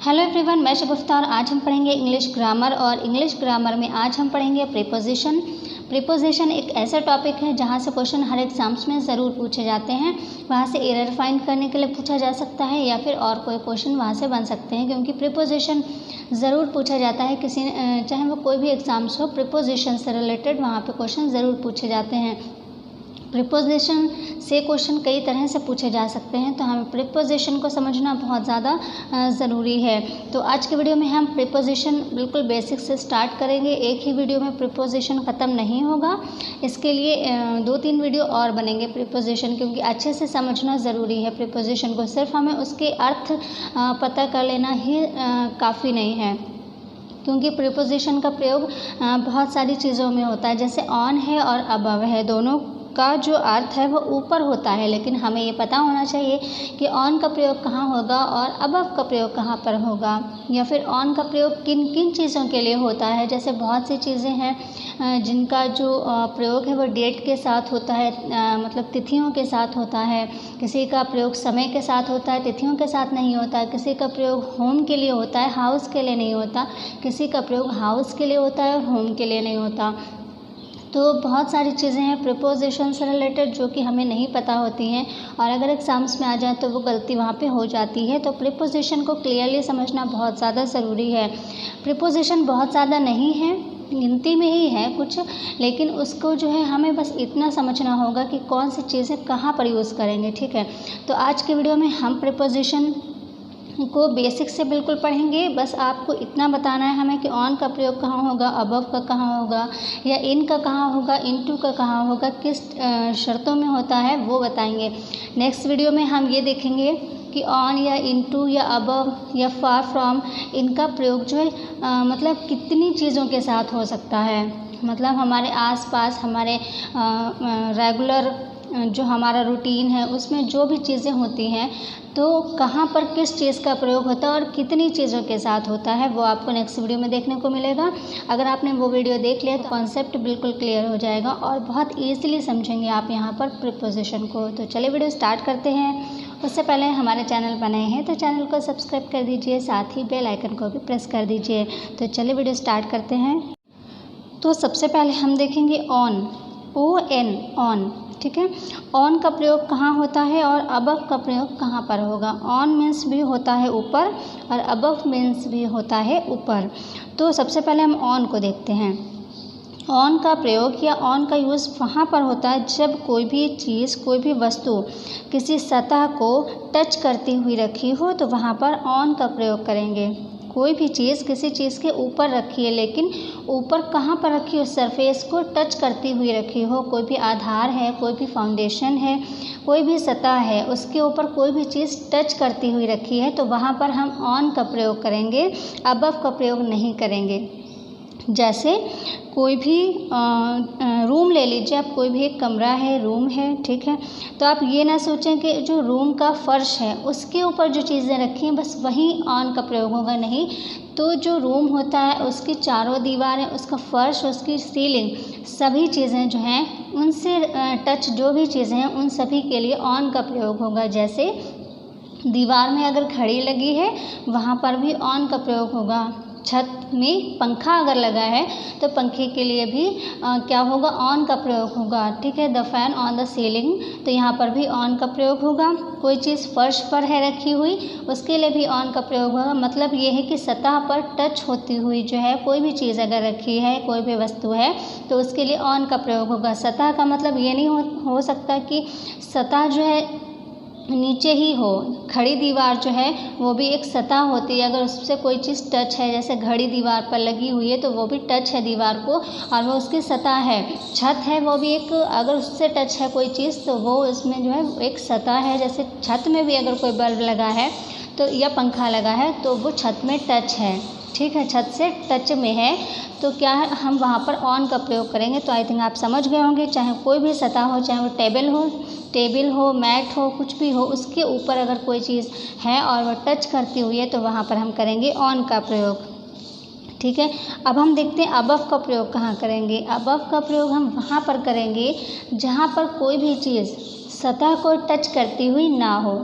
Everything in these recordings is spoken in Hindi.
हेलो एवरीवन, मैं शगुफ्ता और आज हम पढ़ेंगे इंग्लिश ग्रामर। और इंग्लिश ग्रामर में आज हम पढ़ेंगे प्रीपोजिशन। प्रीपोजिशन एक ऐसा टॉपिक है जहाँ से क्वेश्चन हर एग्जाम्स में ज़रूर पूछे जाते हैं। वहाँ से एरर फाइंड करने के लिए पूछा जा सकता है या फिर और कोई क्वेश्चन वहाँ से बन सकते हैं, क्योंकि प्रीपोजिशन ज़रूर पूछा जाता है किसी, चाहे वो कोई भी एग्ज़ाम्स हो, प्रीपोजिशन से रिलेटेड वहाँ पे क्वेश्चन ज़रूर पूछे जाते हैं। प्रीपोजिशन से क्वेश्चन कई तरह से पूछे जा सकते हैं, तो हमें प्रीपोजिशन को समझना बहुत ज़्यादा ज़रूरी है। तो आज के वीडियो में हम प्रीपोजिशन बिल्कुल बेसिक से स्टार्ट करेंगे। एक ही वीडियो में प्रीपोजिशन ख़त्म नहीं होगा, इसके लिए 2-3 वीडियो और बनेंगे प्रीपोजिशन, क्योंकि अच्छे से समझना ज़रूरी है प्रीपोजिशन को। सिर्फ हमें उसके अर्थ पता कर लेना ही काफ़ी नहीं है, क्योंकि प्रीपोजिशन का प्रयोग बहुत सारी चीज़ों में होता है। जैसे ऑन है और अबव है, दोनों का जो अर्थ है वो ऊपर होता है, लेकिन हमें ये पता होना चाहिए कि ऑन का प्रयोग कहाँ होगा और अबव का प्रयोग कहाँ पर होगा, या फिर ऑन का प्रयोग किन किन चीज़ों के लिए होता है। जैसे बहुत सी चीज़ें हैं जिनका जो प्रयोग है वो डेट के साथ होता है, मतलब तिथियों के साथ होता है। किसी का प्रयोग समय के साथ होता है, तिथियों के साथ नहीं होता है। किसी का प्रयोग होम के लिए होता है, हाउस के लिए नहीं होता। किसी का प्रयोग हाउस के लिए होता है और होम के लिए नहीं होता। तो बहुत सारी चीज़ें हैं प्रीपोजिशन से रिलेटेड जो कि हमें नहीं पता होती हैं, और अगर एग्ज़ाम्स में आ जाए तो वो गलती वहाँ पे हो जाती है। तो प्रीपोजिशन को क्लियरली समझना बहुत ज़्यादा ज़रूरी है। प्रीपोजिशन बहुत ज़्यादा नहीं है, गिनती में ही है कुछ, लेकिन उसको जो है हमें बस इतना समझना होगा कि कौन सी चीज़ें कहाँ पर यूज़ करेंगे। ठीक है, तो आज के वीडियो में हम प्रीपोजिशन को बेसिक से बिल्कुल पढ़ेंगे। बस आपको इतना बताना है हमें कि ऑन का प्रयोग कहाँ होगा, अबव का कहाँ होगा, या इन का कहाँ होगा, इनटू का कहाँ होगा, किस शर्तों में होता है वो बताएंगे। नेक्स्ट वीडियो में हम ये देखेंगे कि ऑन या इनटू या अबव या फार फ्रॉम, इनका प्रयोग जो है मतलब कितनी चीज़ों के साथ हो सकता है। मतलब हमारे आसपास, हमारे रेगुलर जो हमारा रूटीन है उसमें जो भी चीज़ें होती हैं, तो कहाँ पर किस चीज़ का प्रयोग होता है और कितनी चीज़ों के साथ होता है, वो आपको नेक्स्ट वीडियो में देखने को मिलेगा। अगर आपने वो वीडियो देख लिया तो कॉन्सेप्ट बिल्कुल क्लियर हो जाएगा और बहुत ईजिली समझेंगे आप यहाँ पर प्रीपोजिशन को। तो चलिए वीडियो स्टार्ट करते हैं। उससे पहले हमारे चैनल पर नए हैं तो चैनल को सब्सक्राइब कर दीजिए, साथ ही बेल आइकन को भी प्रेस कर दीजिए। तो चलिए वीडियो स्टार्ट करते हैं। तो सबसे पहले हम देखेंगे ऑन, ON, ऑन। ठीक है, ऑन का प्रयोग कहाँ होता है और अबव का प्रयोग कहाँ पर होगा। ऑन मीन्स भी होता है ऊपर और अबव मीन्स भी होता है ऊपर। तो सबसे पहले हम ऑन को देखते हैं। ऑन का प्रयोग या ऑन का यूज़ वहाँ पर होता है जब कोई भी चीज़, कोई भी वस्तु किसी सतह को टच करती हुई रखी हो, तो वहाँ पर ऑन का प्रयोग करेंगे। कोई भी चीज़ किसी चीज़ के ऊपर रखी है, लेकिन ऊपर कहाँ पर रखी हो, सरफेस को टच करती हुई रखी हो। कोई भी आधार है, कोई भी फाउंडेशन है, कोई भी सतह है, उसके ऊपर कोई भी चीज़ टच करती हुई रखी है, तो वहाँ पर हम ऑन का प्रयोग करेंगे, अबव का प्रयोग नहीं करेंगे। जैसे कोई भी रूम ले लीजिए आप, कोई भी एक कमरा है, रूम है, ठीक है, तो आप ये ना सोचें कि जो रूम का फर्श है उसके ऊपर जो चीज़ें रखी हैं बस वहीं ऑन का प्रयोग होगा, नहीं। तो जो रूम होता है उसकी चारों दीवारें, उसका फर्श, उसकी सीलिंग, सभी चीज़ें जो हैं उनसे टच जो भी चीज़ें हैं उन सभी के लिए ऑन का प्रयोग होगा। जैसे दीवार में अगर घड़ी लगी है वहाँ पर भी ऑन का प्रयोग होगा। छत में पंखा अगर लगा है तो पंखे के लिए भी क्या होगा, ऑन का प्रयोग होगा। ठीक है, the fan on the ceiling, तो यहाँ पर भी ऑन का प्रयोग होगा। कोई चीज़ फर्श पर है रखी हुई, उसके लिए भी ऑन का प्रयोग होगा। मतलब ये है कि सतह पर टच होती हुई जो है कोई भी चीज़ अगर रखी है, कोई भी वस्तु है, तो उसके लिए ऑन का प्रयोग होगा। सतह का मतलब ये नहीं हो सकता कि सतह जो है नीचे ही हो। खड़ी दीवार जो है वो भी एक सतह होती है, अगर उससे कोई चीज़ टच है, जैसे घड़ी दीवार पर लगी हुई है तो वो भी टच है दीवार को और वो उसकी सतह है। छत है वो भी एक, अगर उससे टच है कोई चीज़ तो वो इसमें जो है एक सतह है। जैसे छत में भी अगर कोई बल्ब लगा है तो या पंखा लगा है तो वो छत में टच है। ठीक है, छत से टच में है, तो क्या है, हम वहाँ पर ऑन का प्रयोग करेंगे। तो आई थिंक आप समझ गए होंगे, चाहे कोई भी सतह हो, चाहे वो टेबल हो, मैट हो, कुछ भी हो, उसके ऊपर अगर कोई चीज़ है और वो टच करती हुई है तो वहाँ पर हम करेंगे ऑन का प्रयोग। ठीक है, अब हम देखते हैं अबव का प्रयोग कहाँ करेंगे। अबव का प्रयोग हम वहाँ पर करेंगे जहाँ पर कोई भी चीज़ सतह को टच करती हुई ना हो।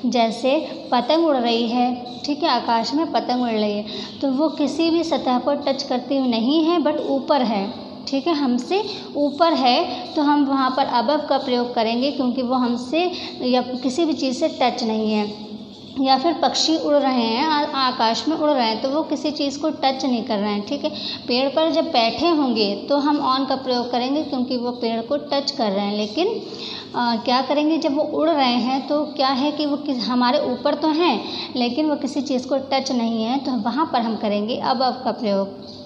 जैसे पतंग उड़ रही है, ठीक है, आकाश में पतंग उड़ रही है, तो वो किसी भी सतह को टच करती हुई नहीं है, बट ऊपर है, ठीक है, हमसे ऊपर है, तो हम वहाँ पर अबव का प्रयोग करेंगे क्योंकि वो हमसे या किसी भी चीज़ से टच नहीं है। या फिर पक्षी उड़ रहे हैं, आकाश में उड़ रहे हैं, तो वो किसी चीज़ को टच नहीं कर रहे हैं, ठीक है। पेड़ पर जब बैठे होंगे तो हम ऑन का प्रयोग करेंगे क्योंकि वो पेड़ को टच कर रहे हैं, लेकिन क्या करेंगे जब वो उड़ रहे हैं तो क्या है कि वो हमारे ऊपर तो हैं लेकिन वो किसी चीज़ को टच नहीं है, तो वहाँ पर हम करेंगे अबव का प्रयोग।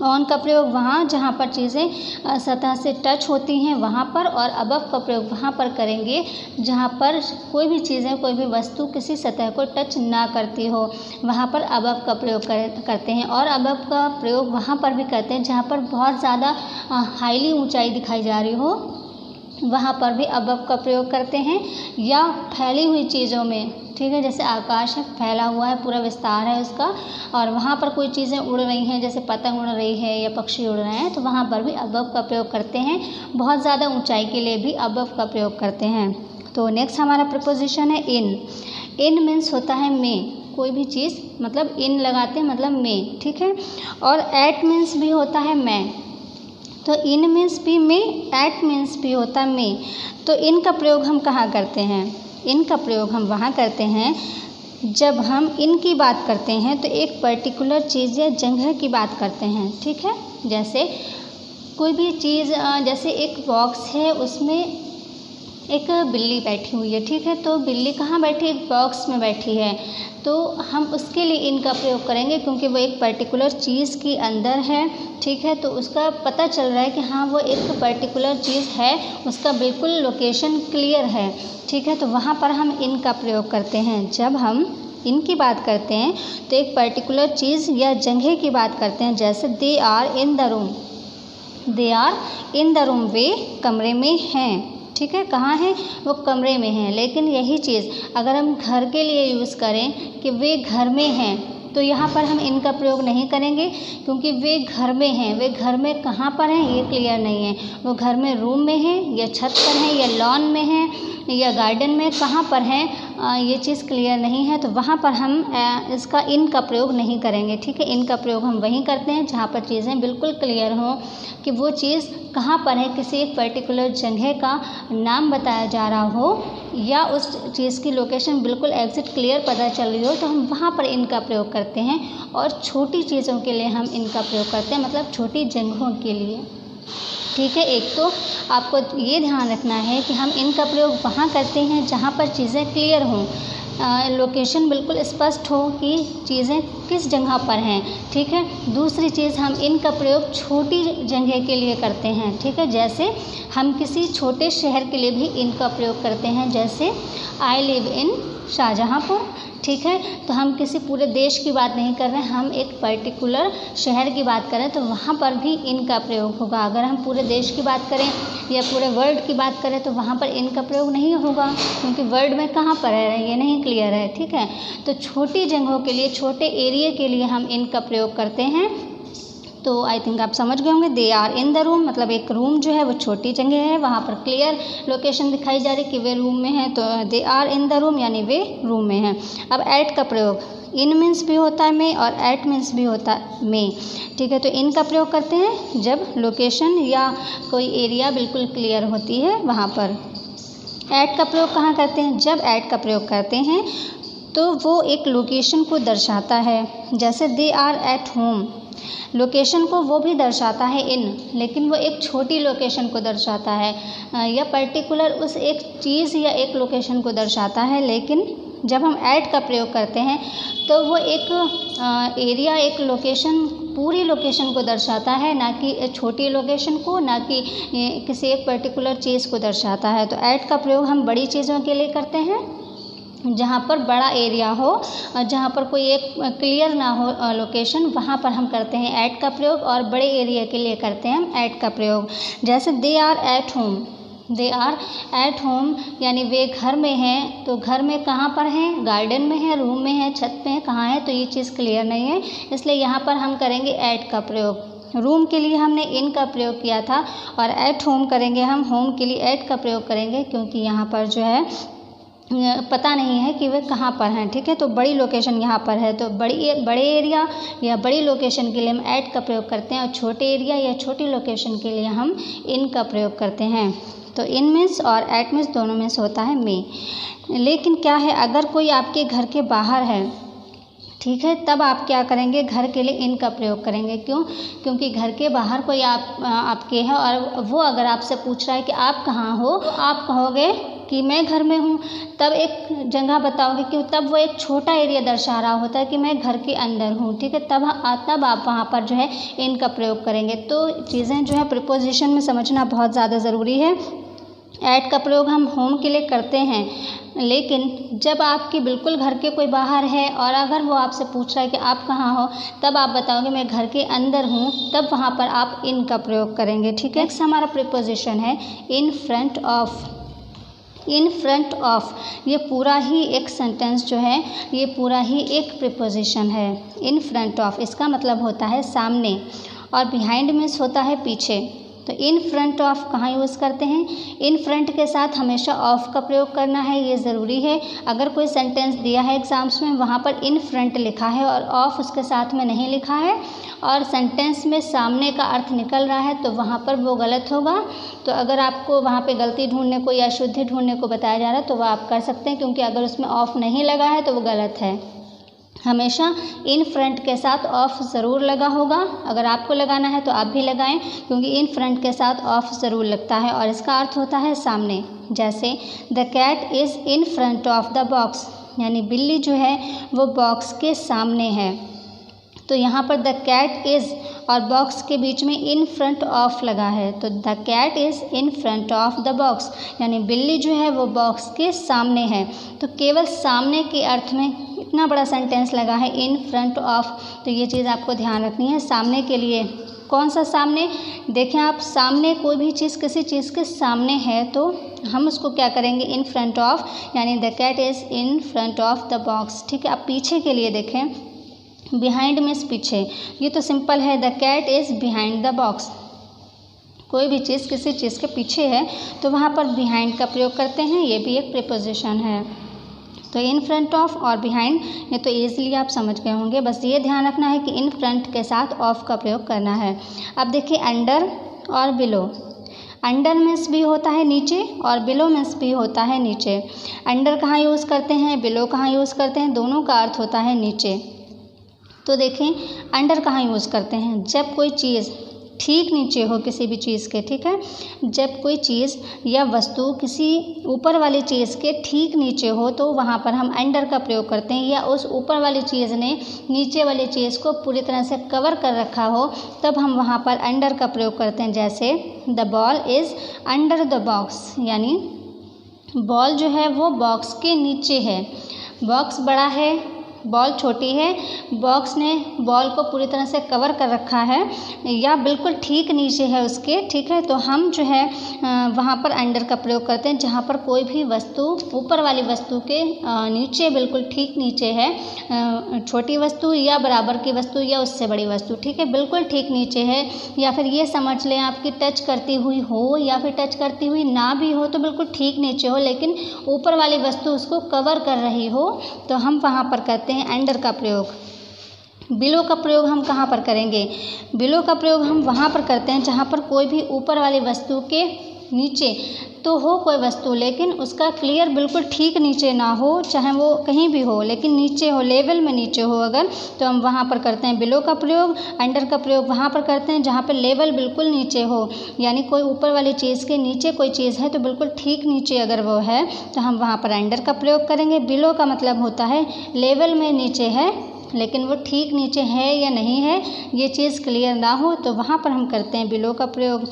ऑन का प्रयोग वहाँ जहाँ पर चीज़ें सतह से टच होती हैं वहाँ पर, और अबव का प्रयोग वहाँ पर करेंगे जहाँ पर कोई भी चीज़ें, कोई भी वस्तु किसी सतह को टच ना करती हो, वहाँ पर अबव का प्रयोग करते हैं। और अबव का प्रयोग वहाँ पर भी करते हैं जहाँ पर बहुत ज़्यादा हाईली ऊंचाई दिखाई जा रही हो, वहाँ पर भी अबव का प्रयोग करते हैं। या फैली हुई चीज़ों में, ठीक है, जैसे आकाश है, फैला हुआ है, पूरा विस्तार है उसका, और वहाँ पर कोई चीज़ें उड़ रही हैं, जैसे पतंग उड़ रही है या पक्षी उड़ रहे हैं, तो वहाँ पर भी अबव का प्रयोग करते हैं। बहुत ज़्यादा ऊंचाई के लिए भी अबव का प्रयोग करते हैं। तो नेक्स्ट हमारा प्रपोजिशन है इन। इन मीन्स होता है में, कोई भी चीज़ मतलब इन लगाते हैं मतलब में, ठीक है। और एट मीन्स भी होता है मैं, तो इन मीन्स भी में, एट मीन्स भी होता में। तो इन का प्रयोग हम कहाँ करते हैं? इन का प्रयोग हम वहाँ करते हैं जब हम इन की बात करते हैं तो एक पर्टिकुलर चीज़ या जगह की बात करते हैं, ठीक है। जैसे कोई भी चीज़, जैसे एक बॉक्स है, उसमें एक बिल्ली बैठी हुई है, ठीक है, तो बिल्ली कहाँ बैठी है? एक बॉक्स में बैठी है, तो हम उसके लिए इन का प्रयोग करेंगे क्योंकि वो एक पर्टिकुलर चीज़ के अंदर है, ठीक है, तो उसका पता चल रहा है कि हाँ वो एक पर्टिकुलर चीज़ है, उसका बिल्कुल लोकेशन क्लियर है, ठीक है, तो वहाँ पर हम इन का प्रयोग करते हैं। जब हम इन की बात करते हैं तो एक पर्टिकुलर चीज़ या जगह की बात करते हैं। जैसे they are in the room, they are in the room, वे कमरे में हैं, ठीक है, कहाँ है? वो कमरे में हैं। लेकिन यही चीज़ अगर हम घर के लिए यूज़ करें कि वे घर में हैं, तो यहाँ पर हम इनका प्रयोग नहीं करेंगे क्योंकि वे घर में हैं। वे घर में कहाँ पर हैं ये क्लियर नहीं है, वो घर में रूम में है या छत पर है या लॉन में है या गार्डन में, कहाँ पर हैं ये चीज़ क्लियर नहीं है, तो वहाँ पर हम इसका इन का प्रयोग नहीं करेंगे, ठीक है। इन का प्रयोग हम वहीं करते हैं जहाँ पर चीज़ें बिल्कुल क्लियर हों कि वो चीज़ कहाँ पर है, किसी एक पर्टिकुलर जगह का नाम बताया जा रहा हो या उस चीज़ की लोकेशन बिल्कुल एग्जैक्ट क्लियर पता चल रही हो, तो हम वहाँ पर इनका प्रयोग करते हैं। और छोटी चीज़ों के लिए हम इनका प्रयोग करते हैं, मतलब छोटी जगहों के लिए, ठीक है। एक तो आपको ये ध्यान रखना है कि हम इनका प्रयोग वहाँ करते हैं जहाँ पर चीज़ें क्लियर हों, लोकेशन बिल्कुल स्पष्ट हो कि चीज़ें किस जगह पर हैं, ठीक है। दूसरी चीज़, हम इनका प्रयोग छोटी जगह के लिए करते हैं, ठीक है। जैसे हम किसी छोटे शहर के लिए भी इनका प्रयोग करते हैं। जैसे आई लिव इन शाहजहाँपुर, ठीक है, तो हम किसी पूरे देश की बात नहीं कर रहे हैं, हम एक पर्टिकुलर शहर की बात करें तो वहाँ पर भी इनका प्रयोग होगा। अगर हम पूरे देश की बात करें या पूरे वर्ल्ड की बात करें तो वहाँ पर इनका प्रयोग नहीं होगा क्योंकि वर्ल्ड में कहाँ पर है ये नहीं क्लियर है, ठीक है। तो छोटी जगहों के लिए, छोटे एरिया के लिए हम इनका प्रयोग करते हैं। तो आई थिंक आप समझ गए होंगे। They are in the room मतलब एक रूम जो है वो छोटी जगह है, वहाँ पर क्लियर लोकेशन दिखाई जा रही है कि वे रूम में हैं, तो they are in the room यानी वे रूम में हैं। अब एट का प्रयोग, इन मीन्स भी होता है में और एट मीन्स भी होता है में, ठीक है। तो इन का प्रयोग करते हैं जब लोकेशन या कोई एरिया बिल्कुल क्लियर होती है वहाँ पर। एट का प्रयोग कहाँ करते हैं? जब एट का प्रयोग करते हैं तो वो एक लोकेशन को दर्शाता है। जैसे they are at home, location को वो भी दर्शाता है इन, लेकिन वो एक छोटी लोकेशन को दर्शाता है या पर्टिकुलर उस एक चीज़ या एक लोकेशन को दर्शाता है। लेकिन जब हम ऐट का प्रयोग करते हैं तो वो एक एरिया, एक लोकेशन, पूरी लोकेशन को दर्शाता है, ना कि छोटी लोकेशन को, ना कि किसी एक पर्टिकुलर चीज़ को दर्शाता है। तो ऐट का प्रयोग हम बड़ी चीज़ों के लिए करते हैं जहाँ पर बड़ा एरिया हो और जहाँ पर कोई एक क्लियर ना हो लोकेशन, वहाँ पर हम करते हैं ऐट का प्रयोग, और बड़े एरिया के लिए करते हैं हम ऐट का प्रयोग। जैसे they are at home, they are at home यानी वे घर में हैं, तो घर में कहाँ पर हैं? गार्डन में है, रूम में है, छत पे है, कहाँ है? तो ये चीज़ क्लियर नहीं है, इसलिए यहाँ पर हम करेंगे ऐट का प्रयोग। रूम के लिए हमने इन का प्रयोग किया था और एट होम करेंगे, हम होम के लिए एट का प्रयोग करेंगे क्योंकि यहाँ पर जो है पता नहीं है कि वे कहाँ पर हैं। ठीक है, तो बड़ी लोकेशन यहाँ पर है तो बड़े एरिया या बड़ी लोकेशन के लिए हम एट का प्रयोग करते हैं और छोटे एरिया या छोटी लोकेशन के लिए हम इन का प्रयोग करते हैं। तो इन मीन्स और एट मीन्स दोनों मीन्स होता है मे। लेकिन क्या है, अगर कोई आपके घर के बाहर है, ठीक है, तब आप क्या करेंगे, घर के लिए इन का प्रयोग करेंगे। क्यों? क्योंकि घर के बाहर कोई आपके है और वो अगर आपसे पूछ रहा है कि आप कहाँ हो, तो आप कहोगे कि मैं घर में हूँ, तब एक जगह बताओगे कि तब वो एक छोटा एरिया दर्शा रहा होता है कि मैं घर के अंदर हूँ। ठीक है, तब आप वहाँ पर जो है इन का प्रयोग करेंगे। तो चीज़ें जो है प्रीपोजिशन में समझना बहुत ज़्यादा ज़रूरी है। ऐट का प्रयोग हम होम के लिए करते हैं, लेकिन जब आपके बिल्कुल घर के कोई बाहर है और अगर वो आपसे पूछ रहा है कि आप कहाँ हो, तब आप बताओगे मैं घर के अंदर हूँ, तब वहाँ पर आप इन का प्रयोग करेंगे। ठीक है, नेक्स्ट हमारा प्रीपोजिशन है इन front of. In front of, ये पूरा ही एक सेंटेंस जो है, ये पूरा ही एक प्रीपोजिशन है। इन फ्रंट ऑफ इसका मतलब होता है सामने और बिहाइंड मीन्स होता है पीछे। तो इन फ्रंट ऑफ कहाँ यूज़ करते हैं? इन फ्रंट के साथ हमेशा ऑफ का प्रयोग करना है, ये ज़रूरी है। अगर कोई सेंटेंस दिया है एग्जाम्स में, वहाँ पर इन फ्रंट लिखा है और ऑफ उसके साथ में नहीं लिखा है और सेंटेंस में सामने का अर्थ निकल रहा है, तो वहाँ पर वो गलत होगा। तो अगर आपको वहाँ पे गलती ढूंढने को या शुद्धि ढूंढने को बताया जा रहा है तो वह आप कर सकते हैं, क्योंकि अगर उसमें ऑफ नहीं लगा है तो वो गलत है। हमेशा इन फ्रंट के साथ ऑफ ज़रूर लगा होगा। अगर आपको लगाना है तो आप भी लगाएं, क्योंकि इन फ्रंट के साथ ऑफ ज़रूर लगता है और इसका अर्थ होता है सामने। जैसे the cat is in front of the box, यानी बिल्ली जो है वो बॉक्स के सामने है। तो यहाँ पर द कैट इज़ और बॉक्स के बीच में इन फ्रंट ऑफ लगा है, तो the cat is in front of the box, यानी बिल्ली जो है वो बॉक्स के सामने है। तो केवल सामने के अर्थ में इतना बड़ा सेंटेंस लगा है इन फ्रंट ऑफ, तो ये चीज़ आपको ध्यान रखनी है। सामने के लिए कौन सा सामने? देखें आप, सामने कोई भी चीज़ किसी चीज़ के सामने है तो हम उसको क्या करेंगे? इन फ्रंट ऑफ, यानी the cat is in front of the box. ठीक है, अब पीछे के लिए देखें, बिहाइंड मीन्स पीछे, ये तो सिंपल है, the cat is behind the box. कोई भी चीज़ किसी चीज़ के पीछे है तो वहाँ पर बिहाइंड का प्रयोग करते हैं, ये भी एक प्रीपोजिशन है। तो इन फ्रंट ऑफ और बिहाइंड ये तो ईजिली आप समझ गए होंगे, बस ये ध्यान रखना है कि इन फ्रंट के साथ ऑफ का प्रयोग करना है। अब देखिए अंडर और बिलो। अंडर मीन्स भी होता है नीचे और बिलो मीन्स भी होता है नीचे। अंडर कहाँ यूज़ करते हैं, बिलो कहाँ यूज़ करते हैं? दोनों का अर्थ होता है नीचे। तो देखें अंडर कहाँ यूज़ करते हैं? जब कोई चीज़ ठीक नीचे हो किसी भी चीज़ के, ठीक है, जब कोई चीज़ या वस्तु किसी ऊपर वाली चीज़ के ठीक नीचे हो तो वहाँ पर हम अंडर का प्रयोग करते हैं, या उस ऊपर वाली चीज़ ने नीचे वाली चीज़ को पूरी तरह से कवर कर रखा हो तब हम वहाँ पर अंडर का प्रयोग करते हैं। जैसे the ball is under the box, यानी बॉल जो है वो बॉक्स के नीचे है। बॉक्स बड़ा है, बॉल छोटी है, बॉक्स ने बॉल को पूरी तरह से कवर कर रखा है या बिल्कुल ठीक नीचे है उसके, ठीक है, तो हम जो है वहाँ पर अंडर का प्रयोग करते हैं। जहाँ पर कोई भी वस्तु ऊपर वाली वस्तु के नीचे, बिल्कुल ठीक नीचे है, छोटी वस्तु या बराबर की वस्तु या उससे बड़ी वस्तु, ठीक है, बिल्कुल ठीक नीचे है, या फिर ये समझ लें आपकी टच करती हुई हो या फिर टच करती हुई ना भी हो तो बिल्कुल ठीक नीचे हो, लेकिन ऊपर वाली वस्तु उसको कवर कर रही हो, तो हम वहाँ पर करते हैं अंडर का प्रयोग। बिलो का प्रयोग हम कहाँ पर करेंगे? बिलो का प्रयोग हम वहाँ पर करते हैं जहाँ पर कोई भी ऊपर वाली वस्तु के नीचे तो हो कोई वस्तु, लेकिन उसका क्लियर बिल्कुल ठीक नीचे ना हो, चाहे वो कहीं भी हो लेकिन नीचे हो, लेवल में नीचे हो अगर, तो हम वहाँ पर करते हैं बिलो का प्रयोग। अंडर का प्रयोग वहाँ पर करते हैं जहाँ पर लेवल बिल्कुल नीचे हो, यानी कोई ऊपर वाली चीज़ के नीचे कोई चीज़ है तो बिल्कुल ठीक नीचे अगर वो है तो हम वहाँ पर अंडर का प्रयोग करेंगे। बिलो का मतलब होता है लेवल में नीचे है लेकिन वो ठीक नीचे है या नहीं है ये चीज़ क्लियर ना हो, तो वहाँ पर हम करते हैं बिलो का प्रयोग।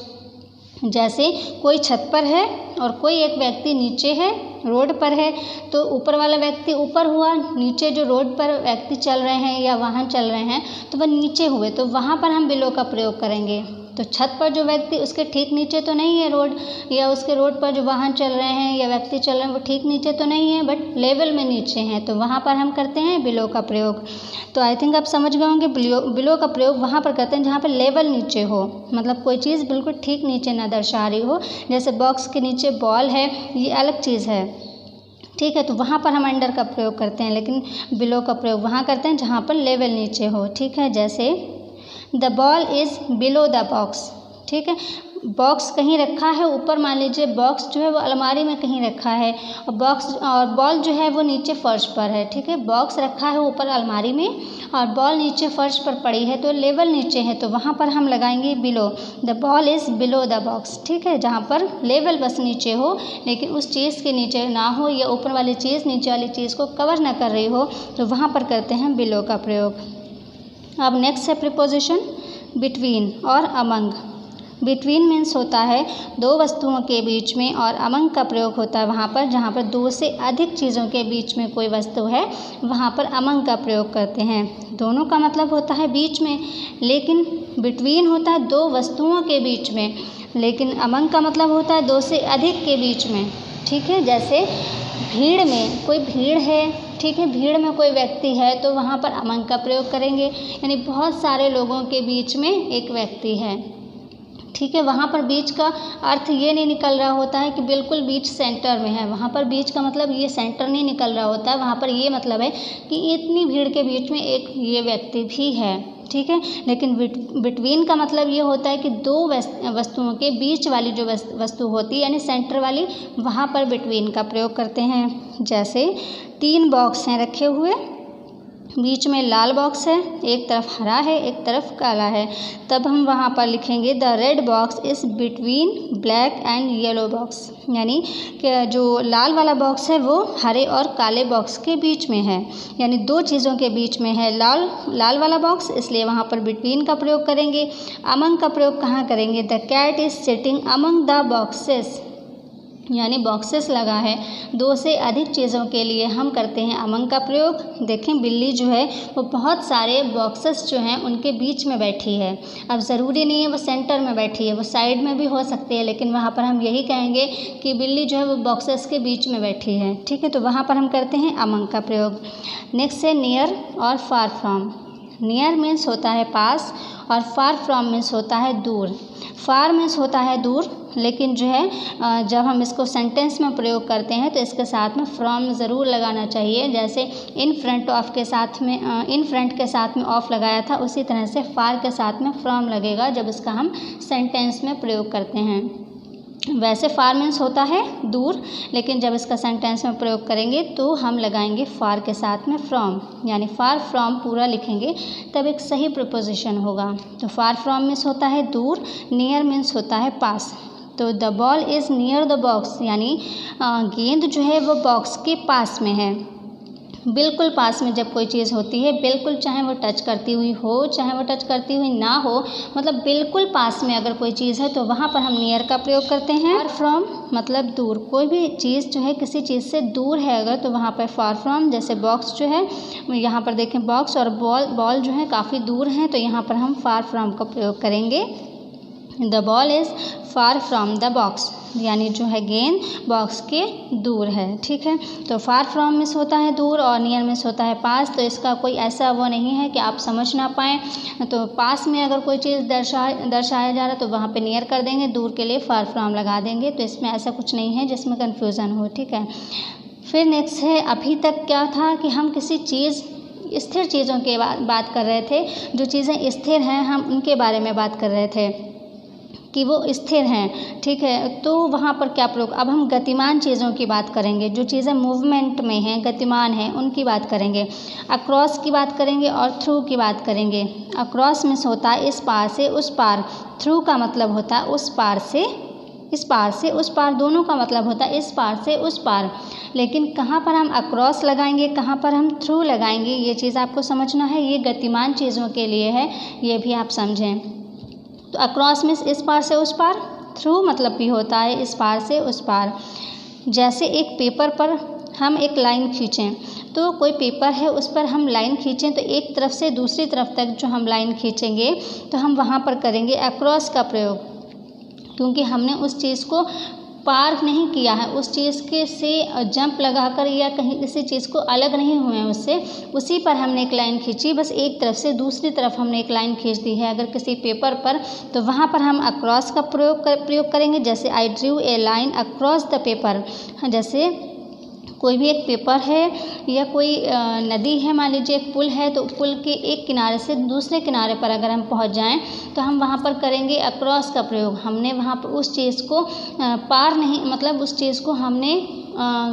जैसे कोई छत पर है और कोई एक व्यक्ति नीचे है, रोड पर है, तो ऊपर वाला व्यक्ति ऊपर हुआ, नीचे जो रोड पर व्यक्ति चल रहे हैं या वाहन चल रहे हैं तो वह नीचे हुए, तो वहाँ पर हम बिलो का प्रयोग करेंगे। तो छत पर जो व्यक्ति, उसके ठीक नीचे तो नहीं है रोड, या उसके रोड पर जो वाहन चल रहे हैं या व्यक्ति चल रहे हैं वो ठीक नीचे तो नहीं है, बट लेवल में नीचे हैं, तो वहाँ पर हम करते हैं बिलो का प्रयोग। तो आई थिंक आप समझ गए होंगे, बिलो का प्रयोग वहाँ पर करते हैं जहाँ पर लेवल नीचे हो, मतलब कोई चीज़ बिल्कुल ठीक नीचे ना दर्शा रही हो। जैसे बॉक्स के नीचे बॉल है, ये अलग चीज़ है, ठीक है, तो वहाँ पर हम अंडर का प्रयोग करते हैं, लेकिन बिलो का प्रयोग वहाँ करते हैं जहाँ पर लेवल नीचे हो, ठीक है। जैसे the ball is below the box, ठीक है, बॉक्स कहीं रखा है ऊपर, मान लीजिए बॉक्स जो है वो अलमारी में कहीं रखा है और बॉल जो है वो नीचे फर्श पर है, ठीक है, बॉक्स रखा है ऊपर अलमारी में और बॉल नीचे फर्श पर पड़ी है, तो लेवल नीचे है, तो वहाँ पर हम लगाएंगे below. The ball is below the box, ठीक है, जहाँ पर लेवल बस नीचे हो लेकिन उस चीज़ के नीचे ना हो, या ऊपर वाली चीज़ नीचे वाली चीज़ को कवर ना कर रही हो, तो वहाँ पर करते हैं बिलो का प्रयोग। अब नेक्स्ट है प्रीपोजिशन बिटवीन और अमंग। बिटवीन मीन्स होता है दो वस्तुओं के बीच में, और अमंग का प्रयोग होता है वहाँ पर जहाँ पर दो से अधिक चीज़ों के बीच में कोई वस्तु है, वहाँ पर अमंग का प्रयोग करते हैं। दोनों का मतलब होता है बीच में, लेकिन बिटवीन होता है दो वस्तुओं के बीच में, लेकिन अमंग का मतलब होता है दो से अधिक के बीच में, ठीक है। जैसे भीड़ में, कोई भीड़ है, ठीक है, भीड़ में कोई व्यक्ति है, तो वहाँ पर अमंग का प्रयोग करेंगे, यानी बहुत सारे लोगों के बीच में एक व्यक्ति है, ठीक है। वहाँ पर बीच का अर्थ ये नहीं निकल रहा होता है कि बिल्कुल बीच सेंटर में है, वहाँ पर बीच का मतलब ये सेंटर नहीं निकल रहा होता है, वहाँ पर ये मतलब है कि इतनी भीड़ के बीच में एक ये व्यक्ति भी है, ठीक है। लेकिन बिटवीन का मतलब ये होता है कि दो वस्तुओं के बीच वाली जो वस्तु होती है, यानी सेंटर वाली, वहाँ पर बिटवीन का प्रयोग करते हैं। जैसे 3 बॉक्स हैं रखे हुए, बीच में लाल बॉक्स है, एक तरफ हरा है, एक तरफ काला है, तब हम वहाँ पर लिखेंगे the red box is between black and yellow box, यानी कि जो लाल वाला बॉक्स है वो हरे और काले बॉक्स के बीच में है, यानी दो चीज़ों के बीच में है लाल वाला बॉक्स, इसलिए वहाँ पर बिटवीन का प्रयोग करेंगे। अमंग का प्रयोग कहाँ करेंगे? The cat is sitting among the boxes, यानी बॉक्सेस लगा है, दो से अधिक चीज़ों के लिए हम करते हैं अमंग का प्रयोग। देखें बिल्ली जो है वो बहुत सारे बॉक्सेस जो हैं उनके बीच में बैठी है, अब ज़रूरी नहीं है वो सेंटर में बैठी है, वो साइड में भी हो सकती है, लेकिन वहाँ पर हम यही कहेंगे कि बिल्ली जो है वो बॉक्सेस के बीच में बैठी है, ठीक है, तो वहाँ पर हम करते हैं अमंग का प्रयोग। नेक्स्ट है नियर और फार फ्रॉम। नियर मीन्स होता है पास और फार फ्रॉम मीन्स होता है दूर। फार मीन्स होता है दूर, लेकिन जो है जब हम इसको सेंटेंस में प्रयोग करते हैं तो इसके साथ में फ्रॉम ज़रूर लगाना चाहिए। जैसे इन फ्रंट के साथ में ऑफ लगाया था, उसी तरह से फार के साथ में फ्रॉम लगेगा जब इसका हम सेंटेंस में प्रयोग करते हैं। वैसे फार मीन्स होता है दूर, लेकिन जब इसका सेंटेंस में प्रयोग करेंगे तो हम लगाएंगे फार के साथ में फ्रॉम, यानी फार फ्रॉम पूरा लिखेंगे तब एक सही प्रीपोजिशन होगा। तो फार फ्रॉम मीन्स होता है दूर, नियर मीन्स होता है पास। तो the ball is near the box, यानी गेंद जो है वो बॉक्स के पास में है। बिल्कुल पास में जब कोई चीज़ होती है, बिल्कुल चाहे वो टच करती हुई हो चाहे वो टच करती हुई ना हो, मतलब बिल्कुल पास में अगर कोई चीज़ है तो वहाँ पर हम नियर का प्रयोग करते हैं। फार फ्रॉम मतलब दूर, कोई भी चीज़ जो है किसी चीज़ से दूर है अगर, तो वहाँ पर फार फ्रॉम। जैसे बॉक्स जो है, यहाँ पर देखें बॉक्स और बॉल जो है काफ़ी दूर हैं, तो यहाँ पर हम फार फ्रॉम का प्रयोग करेंगे। The ball is far from the box, यानी जो है गेंद बॉक्स के दूर है, ठीक है। तो फार फ्रॉम मिस होता है दूर और नियर मिस होता है पास। तो इसका कोई ऐसा वो नहीं है कि आप समझ ना पाएँ, तो पास में अगर कोई चीज़ दर्शाया जा रहा है तो वहाँ पे नियर कर देंगे, दूर के लिए फार फ्रॉम लगा देंगे। तो इसमें ऐसा कुछ नहीं है जिसमें कन्फ्यूज़न हो, ठीक है। फिर नेक्स्ट है, अभी तक क्या था कि हम किसी चीज़ स्थिर चीज़ों के बात कर रहे थे, जो चीज़ें स्थिर हैं हम उनके बारे में बात कर रहे थे कि वो स्थिर हैं, ठीक है। तो वहाँ पर क्या प्रयोग, अब हम गतिमान चीज़ों की बात करेंगे, जो चीज़ें मूवमेंट में हैं, गतिमान हैं, उनकी बात करेंगे। अक्रॉस की बात करेंगे और थ्रू की बात करेंगे। अक्रॉस मीन्स होता है इस पार से उस पार, थ्रू का मतलब होता है उस पार से इस पार से उस पार, दोनों का मतलब होता है इस पार से उस पार। लेकिन कहाँ पर हम अक्रॉस लगाएंगे, कहाँ पर हम थ्रू लगाएंगे, ये चीज़ आपको समझना है। ये गतिमान चीज़ों के लिए है, ये भी आप समझें। तो अक्रॉस मीन्स इस पार से उस पार, थ्रू मतलब भी होता है इस पार से उस पार। जैसे एक पेपर पर हम एक लाइन खींचें, तो कोई पेपर है उस पर हम लाइन खींचें तो एक तरफ से दूसरी तरफ तक जो हम लाइन खींचेंगे तो हम वहाँ पर करेंगे अक्रॉस का प्रयोग, क्योंकि हमने उस चीज़ को पार नहीं किया है, उस चीज़ के से जंप लगाकर या कहीं किसी चीज़ को अलग नहीं हुए हैं उससे, उसी पर हमने एक लाइन खींची, बस एक तरफ से दूसरी तरफ हमने एक लाइन खींच दी है अगर किसी पेपर पर, तो वहाँ पर हम अक्रॉस का प्रयोग करेंगे। जैसे I drew A line across the paper, जैसे कोई भी एक पेपर है या कोई नदी है, मान लीजिए एक पुल है, तो पुल के एक किनारे से दूसरे किनारे पर अगर हम पहुंच जाएं तो हम वहां पर करेंगे अक्रॉस का प्रयोग। हमने वहां पर उस चीज़ को पार नहीं, मतलब उस चीज़ को हमने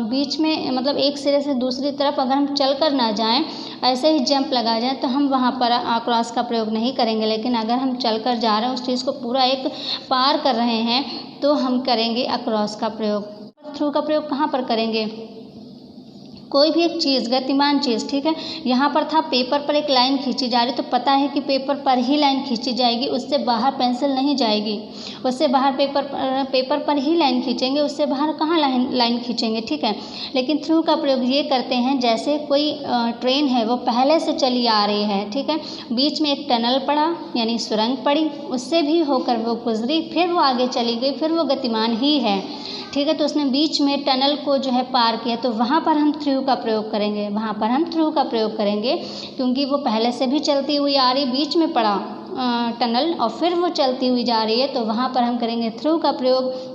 बीच में, मतलब एक सिरे से दूसरी तरफ अगर हम चल कर ना जाएं, ऐसे ही जंप लगा जाए तो हम वहाँ पर अक्रॉस का प्रयोग नहीं करेंगे। लेकिन अगर हम चल कर जा रहे हैं, उस चीज़ को पूरा एक पार कर रहे हैं, तो हम करेंगे अक्रॉस का प्रयोग। थ्रू का प्रयोग कहाँ पर करेंगे? कोई भी एक चीज़, गतिमान चीज़, ठीक है, यहाँ पर था पेपर पर एक लाइन खींची जा रही, तो पता है कि पेपर पर ही लाइन खींची जाएगी, उससे बाहर पेंसिल नहीं जाएगी, उससे बाहर पेपर पर ही लाइन खींचेंगे, उससे बाहर कहाँ लाइन खींचेंगे, ठीक है। लेकिन थ्रू का प्रयोग ये करते हैं, जैसे कोई ट्रेन है वो पहले से चली आ रही है, ठीक है, बीच में एक टनल पड़ा यानी सुरंग पड़ी, उससे भी होकर वो गुजरी, फिर वो आगे चली गई, फिर वो गतिमान ही है, ठीक है, तो उसने बीच में टनल को जो है पार किया, तो वहाँ पर हम थ्रू का प्रयोग करेंगे, वहाँ पर हम थ्रू का प्रयोग करेंगे, क्योंकि वो पहले से भी चलती हुई आ रही, बीच में पड़ा टनल और फिर वो चलती हुई जा रही है, तो वहाँ पर हम करेंगे थ्रू का प्रयोग।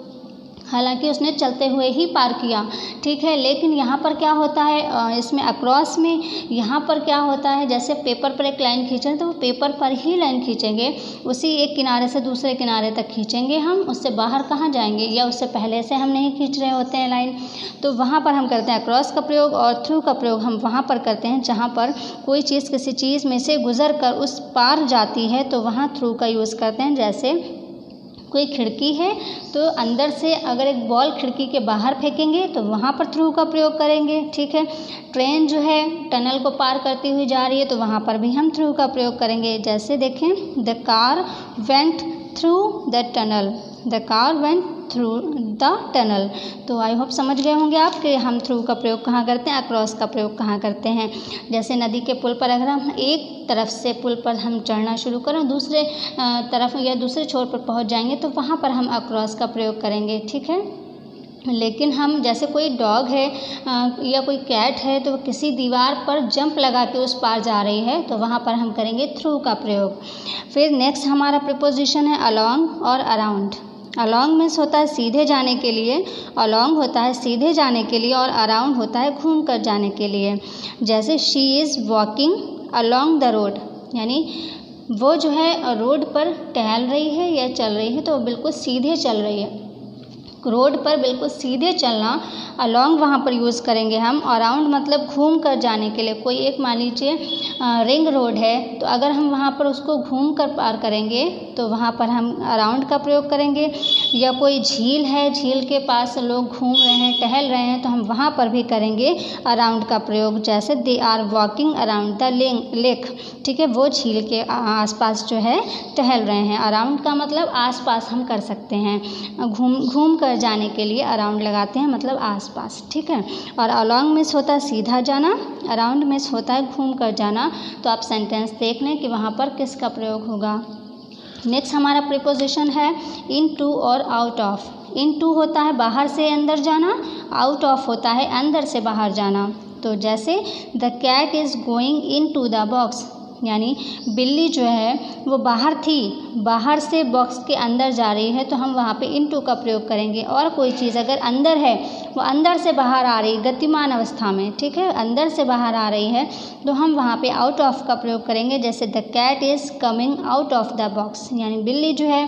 हालांकि उसने चलते हुए ही पार किया, ठीक है। लेकिन यहाँ पर क्या होता है, इसमें अक्रॉस में यहाँ पर क्या होता है, जैसे पेपर पर एक लाइन खींचें तो वो पेपर पर ही लाइन खींचेंगे, उसी एक किनारे से दूसरे किनारे तक खींचेंगे हम, उससे बाहर कहाँ जाएंगे, या उससे पहले से हम नहीं खींच रहे होते हैं लाइन, तो वहाँ पर हम करते हैं अक्रॉस का प्रयोग। और थ्रू का प्रयोग हम वहाँ पर करते हैं जहाँ पर कोई चीज़ किसी चीज़ में से गुजर कर उस पार जाती है, तो वहाँ थ्रू का यूज़ करते हैं। जैसे कोई खिड़की है तो अंदर से अगर एक बॉल खिड़की के बाहर फेंकेंगे तो वहाँ पर थ्रू का प्रयोग करेंगे, ठीक है। ट्रेन जो है टनल को पार करती हुई जा रही है, तो वहाँ पर भी हम थ्रू का प्रयोग करेंगे। जैसे देखें, the car went through the tunnel, the car went through the tunnel. तो आई होप समझ गए होंगे आप कि हम थ्रू का प्रयोग कहाँ करते हैं, अक्रॉस का प्रयोग कहाँ करते हैं। जैसे नदी के पुल पर अगर हम एक तरफ से पुल पर हम चढ़ना शुरू करें, दूसरे तरफ या दूसरे छोर पर पहुंच जाएंगे, तो वहाँ पर हम अक्रॉस का प्रयोग करेंगे, ठीक है। लेकिन हम जैसे कोई डॉग है या कोई कैट है तो किसी दीवार पर जंप लगा के उस पार जा रही है, तो वहाँ पर हम करेंगे थ्रू का प्रयोग। फिर नेक्स्ट हमारा प्रीपोजिशन है अलोंग और अराउंड। अलोंग मीन्स होता है सीधे जाने के लिए, अलोंग होता है सीधे जाने के लिए, और अराउंड होता है घूम कर जाने के लिए। जैसे she is walking along the road, यानी वो जो है रोड पर टहल रही है या चल रही है, तो वो बिल्कुल सीधे चल रही है, रोड पर बिल्कुल सीधे चलना, अलोंग वहाँ पर यूज़ करेंगे हम। अराउंड मतलब घूम कर जाने के लिए। कोई एक मान लीजिए रिंग रोड है, तो अगर हम वहाँ पर उसको घूम कर पार करेंगे तो वहाँ पर हम अराउंड का प्रयोग करेंगे। या कोई झील है, झील के पास लोग घूम रहे हैं, टहल रहे हैं, तो हम वहाँ पर भी करेंगे अराउंड का प्रयोग। जैसे they are walking around the lake, ठीक है, वो झील के आसपास जो है टहल रहे हैं। अराउंड का मतलब आसपास हम कर सकते हैं, घूम कर जाने के लिए अराउंड लगाते हैं, मतलब आसपास, ठीक है। और अलोंग मीन्स होता है सीधा जाना, अराउंड मीन्स होता है घूम कर जाना। तो आप सेंटेंस देख लें कि वहाँ पर किसका प्रयोग होगा। नेक्स्ट हमारा प्रीपोजिशन है इन टू और आउट ऑफ। इन टू होता है बाहर से अंदर जाना, आउट ऑफ होता है अंदर से बाहर जाना। तो जैसे the cat is going into the box, यानी बिल्ली जो है वो बाहर थी, बाहर से बॉक्स के अंदर जा रही है, तो हम वहाँ पे इनटू का प्रयोग करेंगे। और कोई चीज़ अगर अंदर है, वो अंदर से बाहर आ रही गतिमान अवस्था में, ठीक है, अंदर से बाहर आ रही है, तो हम वहाँ पे आउट ऑफ का प्रयोग करेंगे। जैसे the cat is coming out of the box, यानी बिल्ली जो है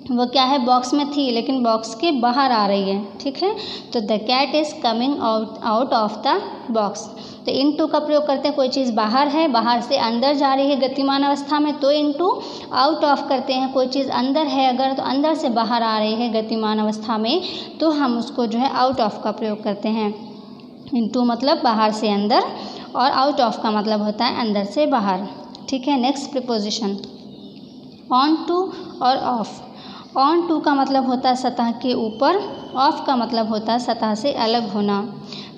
वो क्या है, बॉक्स में थी लेकिन बॉक्स के बाहर आ रही है, ठीक है। तो the cat is coming out of the box. तो इनटू का प्रयोग करते हैं, कोई चीज़ बाहर है, बाहर से अंदर जा रही है गतिमान अवस्था में, तो इनटू। आउट ऑफ करते हैं, कोई चीज़ अंदर है अगर, तो अंदर से बाहर आ रही है गतिमान अवस्था में, तो हम उसको जो है आउट ऑफ का प्रयोग करते हैं। इनटू मतलब बाहर से अंदर, और आउट ऑफ का मतलब होता है अंदर से बाहर, ठीक है। नेक्स्ट प्रीपोजिशन ऑन टू और ऑफ। ऑन टू का मतलब होता है सतह के ऊपर, ऑफ का मतलब होता है सतह से अलग होना।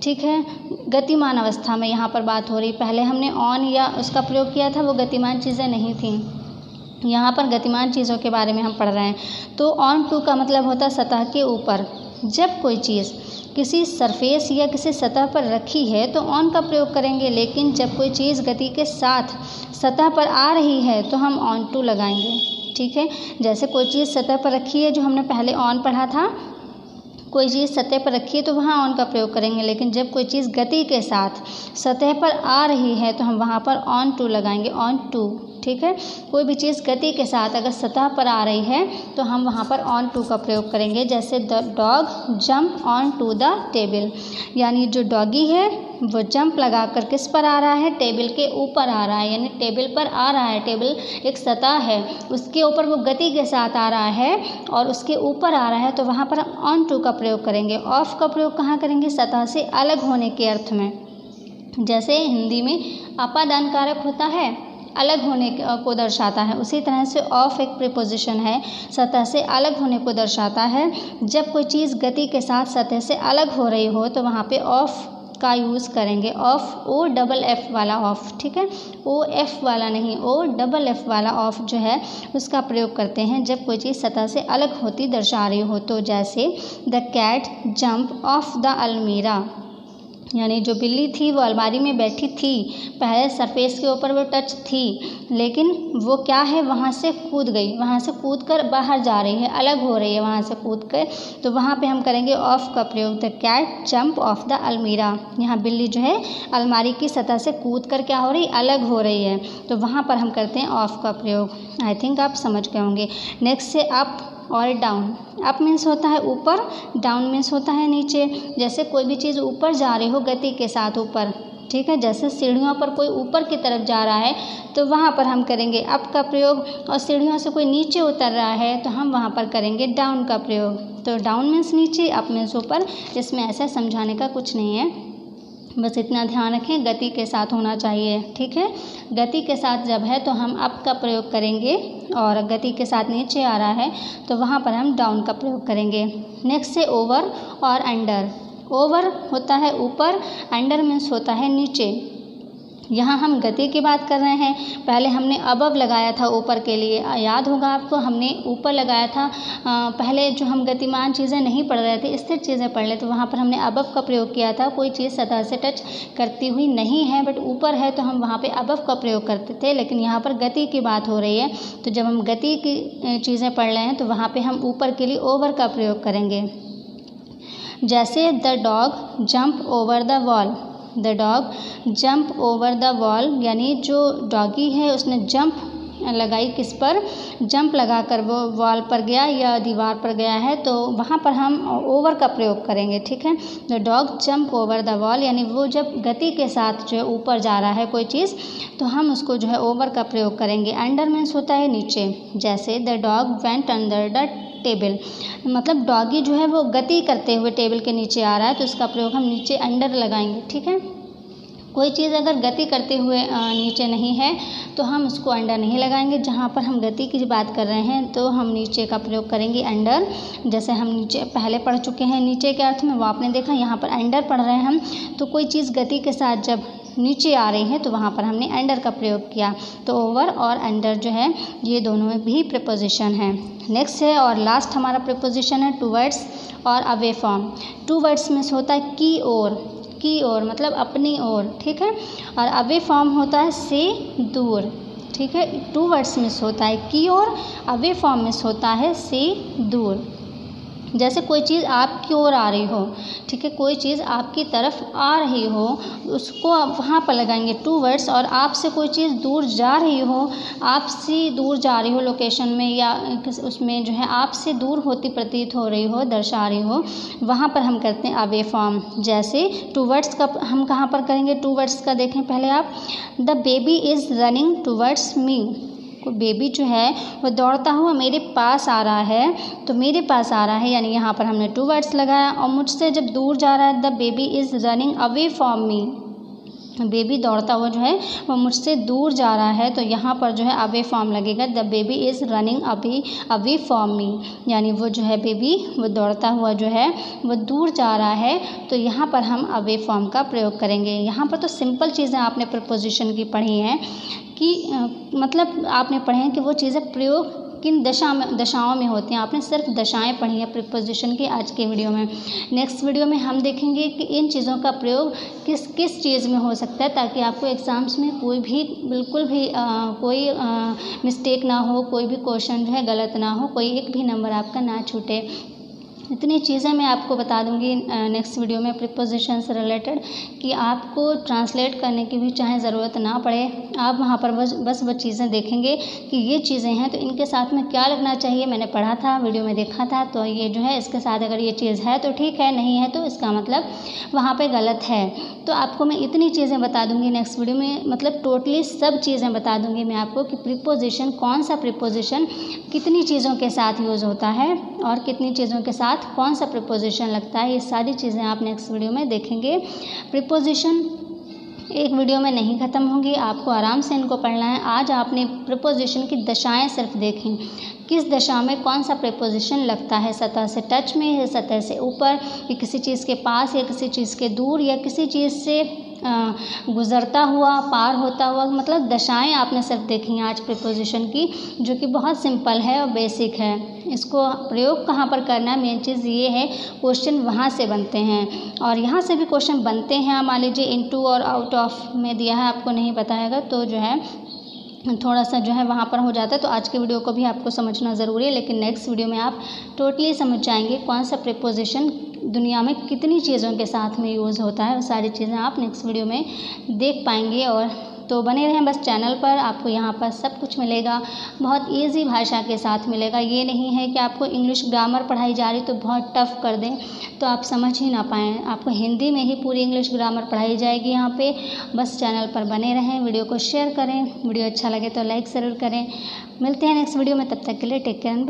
ठीक है। गतिमान अवस्था में यहाँ पर बात हो रही, पहले हमने ऑन या उसका प्रयोग किया था, वो गतिमान चीज़ें नहीं थीं। यहाँ पर गतिमान चीज़ों के बारे में हम पढ़ रहे हैं। तो ऑन टू का मतलब होता है सतह के ऊपर। जब कोई चीज़ किसी सरफेस या किसी सतह पर रखी है तो ऑन का प्रयोग करेंगे, लेकिन जब कोई चीज़ गति के साथ सतह पर आ रही है तो हम ऑन टू लगाएंगे। ठीक है, जैसे कोई चीज़ सतह पर रखी है, जो हमने पहले ऑन पढ़ा था, कोई चीज़ सतह पर रखी है तो वहाँ ऑन का प्रयोग करेंगे, लेकिन जब कोई चीज़ गति के साथ सतह पर आ रही है तो हम वहाँ पर ऑन टू लगाएंगे, ऑन टू। ठीक है, कोई भी चीज़ गति के साथ अगर सतह पर आ रही है तो हम वहाँ पर ऑन टू का प्रयोग करेंगे। जैसे the dog jump onto the table, यानी जो डॉगी है वो जंप लगा कर किस पर आ रहा है, टेबल के ऊपर आ रहा है, यानी टेबल पर आ रहा है। टेबल एक सतह है, उसके ऊपर वो गति के साथ आ रहा है और उसके ऊपर आ रहा है, तो वहाँ पर हम ऑन टू का प्रयोग करेंगे। ऑफ का प्रयोग कहाँ करेंगे, सतह से अलग होने के अर्थ में। जैसे हिंदी में अपादान कारक होता है, अलग होने को दर्शाता है, उसी तरह से ऑफ एक प्रीपोजिशन है, सतह से अलग होने को दर्शाता है। जब कोई चीज़ गति के साथ सतह से अलग हो रही हो तो वहाँ पे ऑफ का यूज़ करेंगे। ऑफ, ओ डबल एफ वाला ऑफ। ठीक है, ओ एफ वाला नहीं, ओ डबल एफ वाला ऑफ जो है उसका प्रयोग करते हैं जब कोई चीज़ सतह से अलग होती दर्शा रही हो। तो जैसे the cat jump off the अलमीरा, यानी जो बिल्ली थी वो अलमारी में बैठी थी, पहले सरफेस के ऊपर वो टच थी, लेकिन वो क्या है, वहाँ से कूद गई, वहाँ से कूद कर बाहर जा रही है, अलग हो रही है वहाँ से कूद कर, तो वहाँ पे हम करेंगे ऑफ का प्रयोग। The cat jump off the अलमीरा, यहाँ बिल्ली जो है अलमारी की सतह से कूद कर क्या हो रही, अलग हो रही है, तो वहाँ पर हम करते हैं ऑफ का प्रयोग। आई थिंक आप समझ गए होंगे। नेक्स्ट से अप और डाउन। अप मीन्स होता है ऊपर, डाउन मीन्स होता है नीचे। जैसे कोई भी चीज़ ऊपर जा रही हो गति के साथ ऊपर, ठीक है, जैसे सीढ़ियों पर कोई ऊपर की तरफ जा रहा है तो वहाँ पर हम करेंगे अप का प्रयोग, और सीढ़ियों से कोई नीचे उतर रहा है तो हम वहाँ पर करेंगे डाउन का प्रयोग। तो डाउन मीन्स नीचे, अप मीन्स ऊपर, इसमें ऐसा समझाने का कुछ नहीं है, बस इतना ध्यान रखें गति के साथ होना चाहिए। ठीक है, गति के साथ जब है तो हम अप का प्रयोग करेंगे, और गति के साथ नीचे आ रहा है तो वहाँ पर हम डाउन का प्रयोग करेंगे। नेक्स्ट से ओवर और अंडर। ओवर होता है ऊपर, अंडर मीन्स होता है नीचे। यहाँ हम गति की बात कर रहे हैं, पहले हमने अबव लगाया था ऊपर के लिए, याद होगा आपको, हमने ऊपर लगाया था। पहले जो हम गतिमान चीज़ें नहीं पढ़ रहे थे, स्थिर चीज़ें पढ़ रहे थे, वहाँ पर हमने अबव का प्रयोग किया था। कोई चीज़ सतह से टच करती हुई नहीं है बट ऊपर है तो हम वहाँ पे अबव का प्रयोग करते थे, लेकिन यहाँ पर गति की बात हो रही है, तो जब हम गति की चीज़ें पढ़ रहे हैं तो वहाँ पर हम ऊपर के लिए ओवर का प्रयोग करेंगे। जैसे the dog jump over the wall. The dog jump over the wall, यानी जो डॉगी है उसने जंप लगाई किस पर, जंप लगाकर वो वॉल पर गया या दीवार पर गया है, तो वहाँ पर हम ओवर का प्रयोग करेंगे। ठीक है, the dog jump over the wall, यानी वो जब गति के साथ जो है ऊपर जा रहा है कोई चीज़ तो हम उसको जो है ओवर का प्रयोग करेंगे। अंडर मीन्स होता है नीचे। जैसे the dog went under the table, मतलब डॉगी जो है वो गति करते हुए टेबल के नीचे आ रहा है तो उसका प्रयोग हम नीचे अंडर लगाएंगे। ठीक है, कोई चीज़ अगर गति करते हुए नीचे नहीं है तो हम उसको अंडर नहीं लगाएंगे। जहाँ पर हम गति की बात कर रहे हैं तो हम नीचे का प्रयोग करेंगे, अंडर। जैसे हम नीचे पहले पढ़ चुके हैं नीचे के अर्थ में, वो आपने देखा, यहाँ पर अंडर पढ़ रहे हैं हम, तो कोई चीज़ गति के साथ जब नीचे आ रही है तो वहाँ पर हमने अंडर का प्रयोग किया। तो ओवर और अंडर जो है ये दोनों भी प्रीपोजिशन हैं। नेक्स्ट है और लास्ट हमारा प्रीपोजिशन है टूवर्ड्स और अवे फ्रॉम। टूवर्ड्स मीन्स होता है की ओर, की ओर मतलब अपनी ओर। ठीक है, और अवे फ्रॉम होता है से दूर। ठीक है, टूवर्ड्स मीन्स होता है की ओर, अवे फ्रॉम मीन्स होता है से दूर। जैसे कोई चीज़ आपकी ओर आ रही हो, ठीक है, कोई चीज़ आपकी तरफ आ रही हो, उसको आप वहाँ पर लगाएंगे टूवर्ड्स। और आपसे कोई चीज़ दूर जा रही हो, आपसे दूर जा रही हो लोकेशन में या उसमें जो है आपसे दूर होती प्रतीत हो रही हो, दर्शा रही हो, वहाँ पर हम करते हैं अवे फ्रॉम। जैसे टूवर्ड्स का हम कहाँ पर करेंगे, टूवर्ड्स का देखें पहले आप, the baby is running towards me. Baby जो है वो दौड़ता हुआ मेरे पास आ रहा है, तो मेरे पास आ रहा है यानी यहाँ पर हमने टूवर्ड्स लगाया। और मुझसे जब दूर जा रहा है, the baby is running away from me. Baby दौड़ता हुआ जो है वो मुझसे दूर जा रहा है, तो यहाँ पर जो है अवे फॉर्म लगेगा। The baby is running away from me, यानी वो जो है बेबी वो दौड़ता हुआ जो है वो दूर जा रहा है, तो यहाँ पर हम अवे फॉर्म का प्रयोग करेंगे। यहाँ पर तो सिंपल चीज़ें आपने प्रीपोजिशन की पढ़ी हैं कि मतलब आपने पढ़े हैं कि वो चीज़ें प्रयोग किन दशाओं में होती हैं। आपने सिर्फ दशाएं पढ़ी हैं प्रीपोजिशन की आज के वीडियो में। नेक्स्ट वीडियो में हम देखेंगे कि इन चीज़ों का प्रयोग किस किस चीज़ में हो सकता है, ताकि आपको एग्ज़ाम्स में कोई भी बिल्कुल भी कोई मिस्टेक ना हो, कोई भी क्वेश्चन जो है गलत ना हो, कोई एक भी नंबर आपका ना छूटे। इतनी चीज़ें मैं आपको बता दूंगी नेक्स्ट वीडियो में प्रीपोजिशन से रिलेटेड, कि आपको ट्रांसलेट करने की भी चाहे ज़रूरत ना पड़े। आप वहाँ पर बस वो चीज़ें देखेंगे कि ये चीज़ें हैं तो इनके साथ में क्या लगना चाहिए। मैंने पढ़ा था, वीडियो में देखा था, तो ये जो है इसके साथ अगर ये चीज़ है तो ठीक है, नहीं है तो इसका मतलब वहाँ पर गलत है। तो आपको मैं इतनी चीज़ें बता दूँगी नेक्स्ट वीडियो में, मतलब टोटली सब चीज़ें बता दूँगी मैं आपको कि प्रीपोजिशन, कौन सा प्रीपोजिशन कितनी चीज़ों के साथ यूज़ होता है और कितनी चीज़ों के साथ कौन सा प्रीपोजिशन लगता है। ये सारी चीज़ें आप नेक्स्ट वीडियो में देखेंगे। प्रीपोजिशन एक वीडियो में नहीं ख़त्म होंगी, आपको आराम से इनको पढ़ना है। आज आपने प्रीपोजिशन की दशाएं सिर्फ देखी, किस दशा में कौन सा प्रीपोजिशन लगता है, सतह से टच में है, सतह से ऊपर, या किसी चीज़ के पास, या किसी चीज़ के दूर, या किसी चीज़ से गुज़रता हुआ, पार होता हुआ। मतलब दशाएं आपने सिर्फ देखी हैं आज प्रीपोजिशन की, जो कि बहुत सिंपल है और बेसिक है। इसको प्रयोग कहाँ पर करना है, मेन चीज़ ये है, क्वेश्चन वहाँ से बनते हैं और यहाँ से भी क्वेश्चन बनते हैं। मान लीजिए इनटू और आउट ऑफ में दिया है, आपको नहीं बताएगा तो जो है थोड़ा सा जो है वहाँ पर हो जाता है। तो आज के वीडियो को भी आपको समझना ज़रूरी है, लेकिन नेक्स्ट वीडियो में आप टोटली समझ जाएंगे कौन सा प्रीपोजिशन दुनिया में कितनी चीज़ों के साथ में यूज़ होता है। वो सारी चीज़ें आप नेक्स्ट वीडियो में देख पाएंगे। और तो बने रहें बस चैनल पर, आपको यहाँ पर सब कुछ मिलेगा, बहुत इजी भाषा के साथ मिलेगा। ये नहीं है कि आपको इंग्लिश ग्रामर पढ़ाई जा रही तो बहुत टफ कर दें तो आप समझ ही ना पाएँ। आपको हिंदी में ही पूरी इंग्लिश ग्रामर पढ़ाई जाएगी यहाँ पे। बस चैनल पर बने रहें, वीडियो को शेयर करें, वीडियो अच्छा लगे तो लाइक ज़रूर करें। मिलते हैं नेक्स्ट वीडियो में, तब तक के लिए टेक केयर एंड